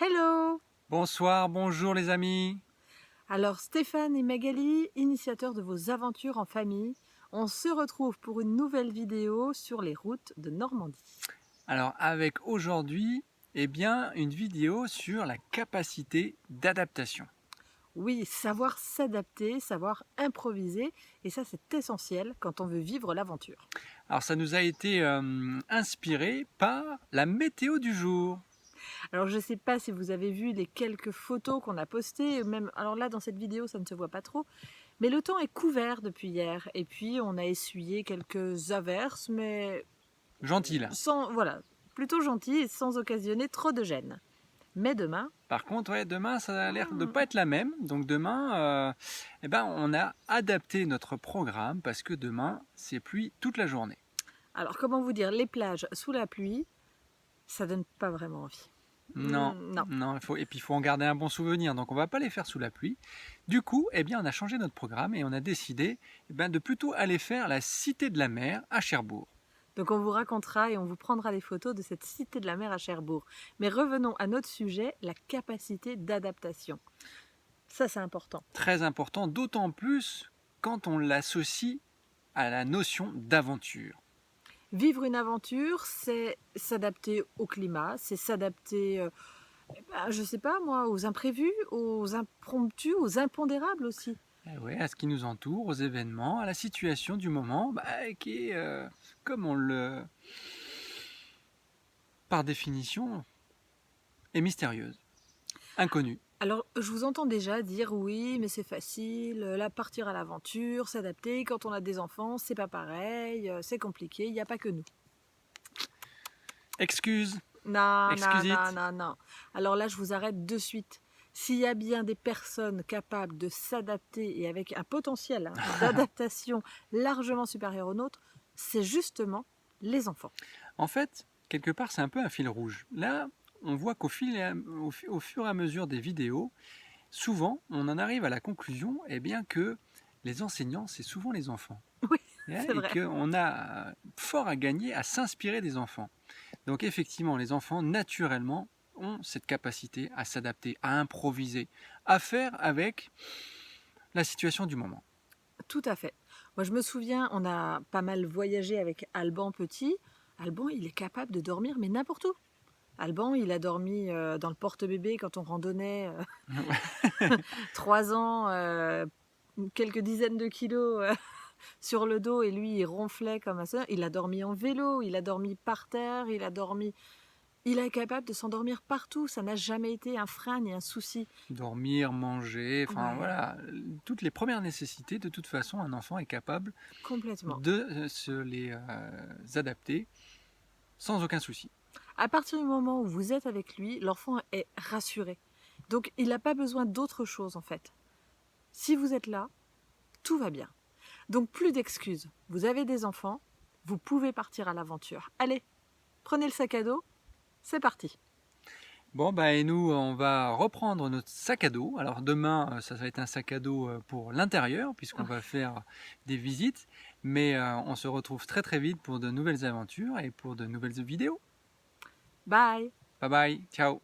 Hello! Bonsoir, bonjour les amis. Alors Stéphane et Magali, initiateurs de vos aventures en famille, on se retrouve pour une nouvelle vidéo sur les routes de Normandie. Alors avec aujourd'hui, une vidéo sur la capacité d'adaptation. Oui, savoir s'adapter, savoir improviser, et ça c'est essentiel quand on veut vivre l'aventure. Alors ça nous a été inspiré par la météo du jour. Alors je ne sais pas si vous avez vu les quelques photos qu'on a postées, même alors là dans cette vidéo ça ne se voit pas trop, mais le temps est couvert depuis hier, et puis on a essuyé quelques averses, mais Gentil là. voilà, plutôt gentil et sans occasionner trop de gêne. Mais demain, Par contre, ouais, demain ça a l'air de pas être la même. Donc demain, on a adapté notre programme parce que demain c'est pluie toute la journée. alors comment vous dire, les plages sous la pluie, ça donne pas vraiment envie. Non, Non. et puis il faut en garder un bon souvenir, donc on va pas les faire sous la pluie. Du coup, on a changé notre programme et on a décidé de plutôt aller faire la Cité de la Mer à Cherbourg. Donc on vous racontera et on vous prendra des photos de cette cité de la mer à Cherbourg. Mais revenons à notre sujet, la capacité d'adaptation. Ça c'est important. Très important, d'autant plus quand on l'associe à la notion d'aventure. Vivre une aventure, c'est s'adapter au climat, c'est s'adapter, je sais pas moi, aux imprévus, aux impromptus, aux impondérables aussi. Ouais, à ce qui nous entoure, aux événements, à la situation du moment, qui est, comme on le... par définition, est mystérieuse, inconnue. Alors, je vous entends déjà dire oui, mais c'est facile, là, partir à l'aventure, s'adapter, quand on a des enfants, c'est pas pareil, c'est compliqué, il n'y a pas que nous. Excuse. Non, Excuse it. non. Alors là, je vous arrête de suite. S'il y a bien des personnes capables de s'adapter et avec un potentiel d'adaptation largement supérieur au nôtre, c'est justement les enfants. En fait, quelque part, c'est un peu un fil rouge. Là, on voit au fur et à mesure des vidéos, souvent, on en arrive à la conclusion que les enseignants, c'est souvent les enfants. Oui, c'est vrai. Et qu'on a fort à gagner à s'inspirer des enfants. Donc effectivement, les enfants, naturellement, ont cette capacité à s'adapter, à improviser, à faire avec la situation du moment. Tout à fait. Moi, je me souviens, on a pas mal voyagé avec Alban petit. Alban, il est capable de dormir, mais n'importe où. Alban, il a dormi dans le porte-bébé quand on randonnait 3 ans, quelques dizaines de kilos sur le dos, et lui, il ronflait comme ça. Il a dormi en vélo, il a dormi par terre, il est capable de s'endormir partout. Ça n'a jamais été un frein ni un souci. Dormir, manger, Ouais. voilà, toutes les premières nécessités, de toute façon, un enfant est capable Complètement. de se les adapter sans aucun souci. À partir du moment où vous êtes avec lui, l'enfant est rassuré. Donc il n'a pas besoin d'autre chose en fait. Si vous êtes là, tout va bien. Donc plus d'excuses. Vous avez des enfants, vous pouvez partir à l'aventure. Allez, prenez le sac à dos, c'est parti. Bon, et nous, on va reprendre notre sac à dos. Alors demain, ça va être un sac à dos pour l'intérieur, puisqu'on va faire des visites. Mais on se retrouve très très vite pour de nouvelles aventures et pour de nouvelles vidéos. Bye. Bye bye, ciao.